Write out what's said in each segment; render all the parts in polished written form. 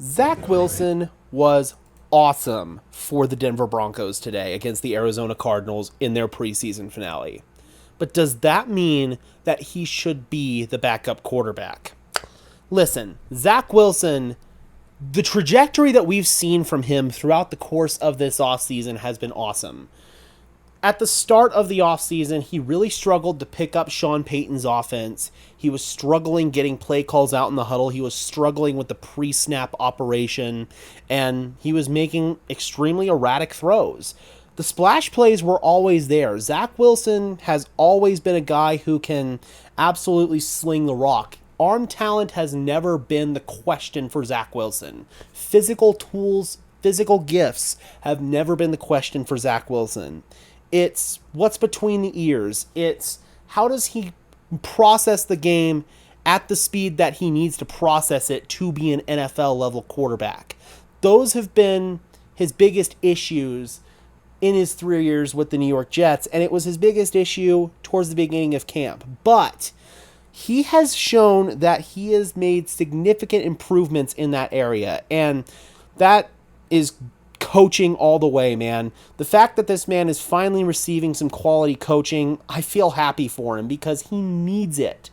Zach Wilson was awesome for the Denver Broncos today against the Arizona Cardinals in their preseason finale. But does that mean that he should be the backup quarterback? Listen, Zach Wilson, the trajectory that we've seen from him throughout the course of this offseason has been awesome. At the start of the offseason, he really struggled to pick up Sean Payton's offense. He was struggling getting play calls out in the huddle. He was struggling with the pre-snap operation, and he was making extremely erratic throws. The splash plays were always there. Zach Wilson has always been a guy who can absolutely sling the rock. Arm talent has never been the question for Zach Wilson. Physical tools, physical gifts have never been the question for Zach Wilson. It's what's between the ears. It's how does he process the game at the speed that he needs to process it to be an NFL level quarterback. Those have been his biggest issues in his 3 years with the New York Jets, and it was his biggest issue towards the beginning of camp. But he has shown that he has made significant improvements in that area, and that is coaching all the way, man. The fact that this man is finally receiving some quality coaching, I feel happy for him because he needs it.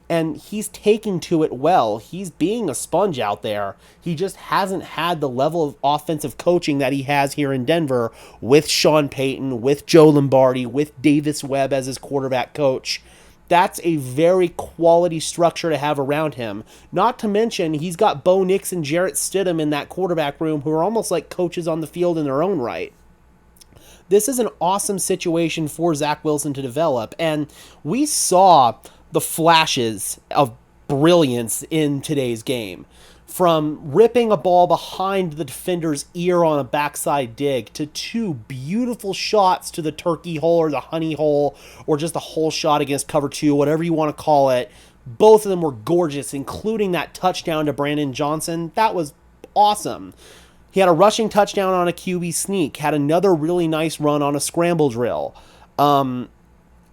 And he's taking to it well. He's being a sponge out there. He just hasn't had the level of offensive coaching that he has here in Denver with Sean Payton, with Joe Lombardi, with Davis Webb as his quarterback coach. That's a very quality structure to have around him. Not to mention, he's got Bo Nix and Jarrett Stidham in that quarterback room who are almost like coaches on the field in their own right. This is an awesome situation for Zach Wilson to develop, and we saw the flashes of brilliance in today's game. From ripping a ball behind the defender's ear on a backside dig to two beautiful shots to the turkey hole or the honey hole or just a hole shot against cover two, whatever you want to call it. Both of them were gorgeous, including that touchdown to Brandon Johnson. That was awesome. He had a rushing touchdown on a QB sneak, had another really nice run on a scramble drill.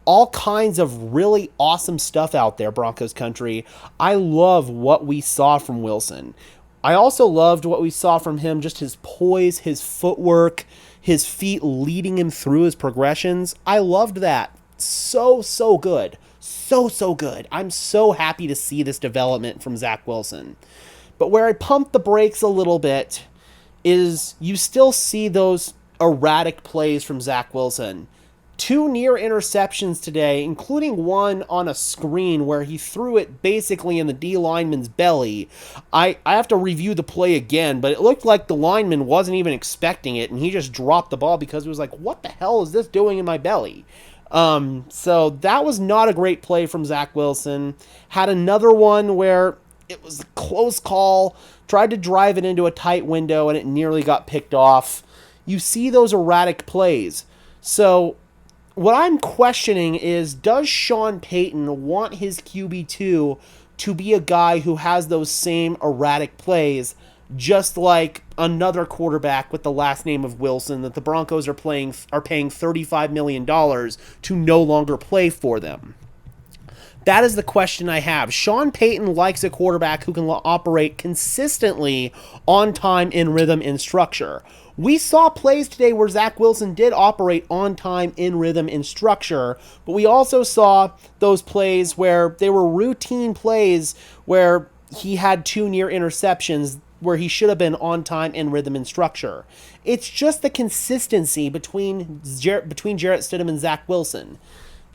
All kinds of really awesome stuff out there, Broncos country. I love what we saw from Wilson. I also loved what we saw from him, just his poise, his footwork, his feet leading him through his progressions. I loved that. So good. So good. I'm so happy to see this development from Zach Wilson. But where I pumped the brakes a little bit is you still see those erratic plays from Zach Wilson. 2 near interceptions today, including one on a screen where he threw it basically in the D lineman's belly. I have to review the play again, but it looked like the lineman wasn't even expecting it, and he just dropped the ball because he was like, what the hell is this doing in my belly? So that was not a great play from Zach Wilson. Had another one where it was a close call, tried to drive it into a tight window, and it nearly got picked off. You see those erratic plays. So what I'm questioning is, does Sean Payton want his QB2 to be a guy who has those same erratic plays, just like another quarterback with the last name of Wilson that the Broncos are paying $35 million to no longer play for them? That is the question I have. Sean Payton likes a quarterback who can operate consistently on time, in rhythm, in structure. We saw plays today where Zach Wilson did operate on time, in rhythm, in structure, but we also saw those plays where they were routine plays where he had 2 near interceptions where he should have been on time, in rhythm, and structure. It's just the consistency between Jarrett Stidham and Zach Wilson.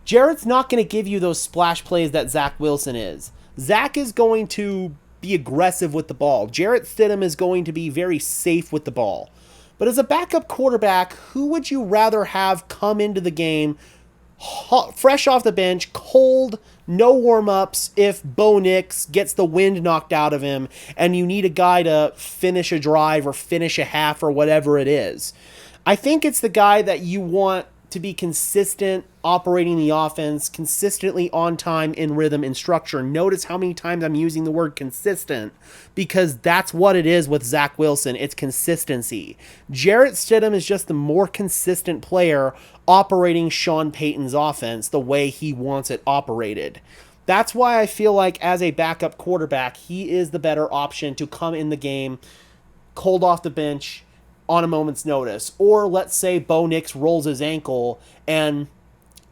Jarrett's not going to give you those splash plays that Zach Wilson is. Zach is going to be aggressive with the ball. Jarrett Stidham is going to be very safe with the ball. But as a backup quarterback, who would you rather have come into the game fresh off the bench, cold, no warm-ups, if Bo Nix gets the wind knocked out of him and you need a guy to finish a drive or finish a half or whatever it is? I think it's the guy that you want to be consistent, operating the offense, consistently on time, in rhythm, in structure. Notice how many times I'm using the word consistent, because that's what it is with Zach Wilson. It's consistency. Jarrett Stidham is just the more consistent player operating Sean Payton's offense the way he wants it operated. That's why I feel like as a backup quarterback, he is the better option to come in the game cold off the bench on a moment's notice. Or let's say Bo Nix rolls his ankle and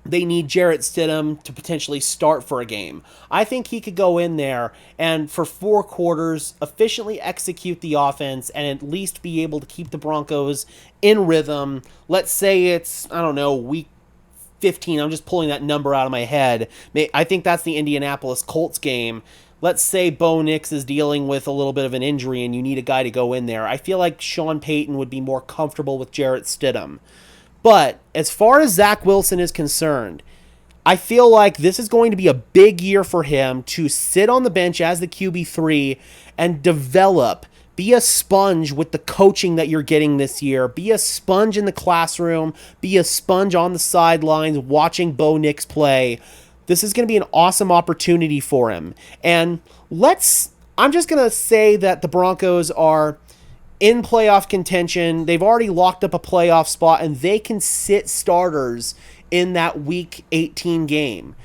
they need Jarrett Stidham to potentially start for a game. I think he could go in there and for 4 quarters efficiently execute the offense and at least be able to keep the Broncos in rhythm. Let's say it's, I don't know, week 15. I'm just pulling that number out of my head. I think that's the Indianapolis Colts game. Let's say Bo Nix is dealing with a little bit of an injury and you need a guy to go in there. I feel like Sean Payton would be more comfortable with Jarrett Stidham. But as far as Zach Wilson is concerned, I feel like this is going to be a big year for him to sit on the bench as the QB3 and develop, be a sponge with the coaching that you're getting this year, be a sponge in the classroom, be a sponge on the sidelines watching Bo Nix play. This is going to be an awesome opportunity for him. And I'm just going to say that the Broncos are in playoff contention. They've already locked up a playoff spot, and they can sit starters in that week 18 game.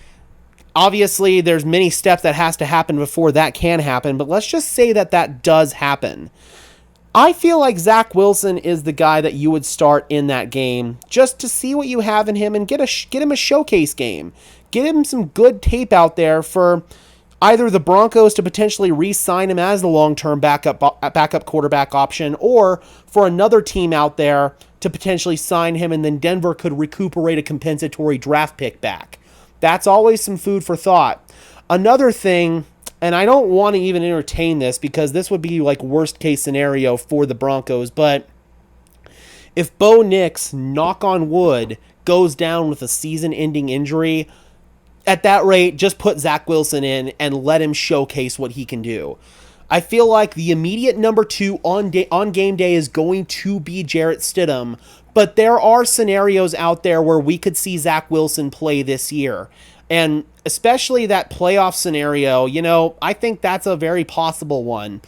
Obviously, there's many steps that has to happen before that can happen, but let's just say that that does happen. I feel like Zach Wilson is the guy that you would start in that game just to see what you have in him and get him a showcase game. Get him some good tape out there for either the Broncos to potentially re-sign him as the long-term backup quarterback option, or for another team out there to potentially sign him, and then Denver could recuperate a compensatory draft pick back. That's always some food for thought. Another thing, and I don't want to even entertain this because this would be like worst-case scenario for the Broncos, but if Bo Nix, knock on wood, goes down with a season-ending injury, at that rate, just put Zach Wilson in and let him showcase what he can do. I feel like the immediate number 2 on game day is going to be Jarrett Stidham, but there are scenarios out there where we could see Zach Wilson play this year. And especially that playoff scenario, I think that's a very possible one.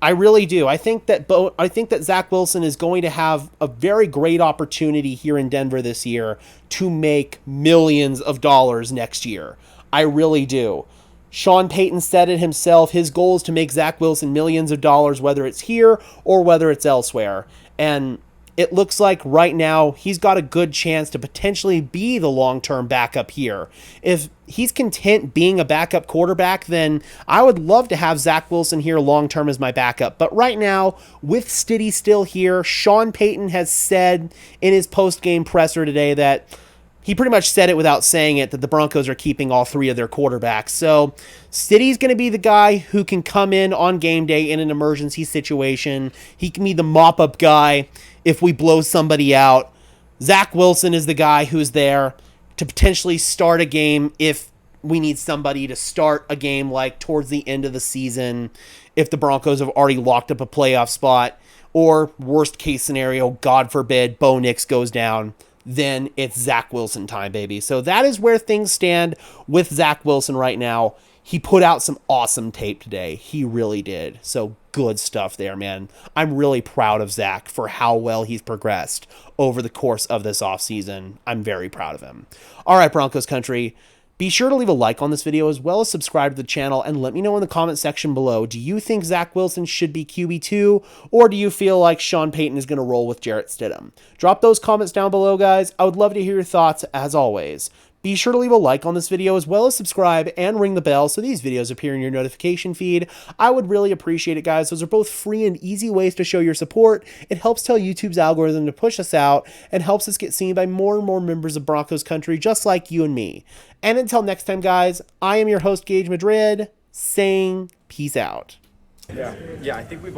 I really do. I think that Zach Wilson is going to have a very great opportunity here in Denver this year to make millions of dollars next year. I really do. Sean Payton said it himself. His goal is to make Zach Wilson millions of dollars, whether it's here or whether it's elsewhere. And it looks like right now he's got a good chance to potentially be the long-term backup here. If he's content being a backup quarterback, then I would love to have Zach Wilson here long-term as my backup. But right now, with Stiddy still here, Sean Payton has said in his post-game presser today that he pretty much said it without saying it, that the Broncos are keeping all 3 of their quarterbacks. So Stiddy's going to be the guy who can come in on game day in an emergency situation. He can be the mop-up guy if we blow somebody out. Zach Wilson is the guy who's there to potentially start a game if we need somebody to start a game like towards the end of the season, if the Broncos have already locked up a playoff spot, or worst case scenario, God forbid, Bo Nix goes down. Then it's Zach Wilson time, baby. So that is where things stand with Zach Wilson right now. He put out some awesome tape today. He really did. So good stuff there, man. I'm really proud of Zach for how well he's progressed over the course of this offseason. I'm very proud of him. All right, Broncos country. Be sure to leave a like on this video as well as subscribe to the channel and let me know in the comment section below. Do you think Zach Wilson should be QB2 or do you feel like Sean Payton is going to roll with Jarrett Stidham? Drop those comments down below, guys. I would love to hear your thoughts as always. Be sure to leave a like on this video as well as subscribe and ring the bell so these videos appear in your notification feed. I would really appreciate it, guys. Those are both free and easy ways to show your support. It helps tell YouTube's algorithm to push us out and helps us get seen by more and more members of Broncos country just like you and me. And until next time, guys, I am your host, Gage Madrid, saying peace out. Yeah, I think we've...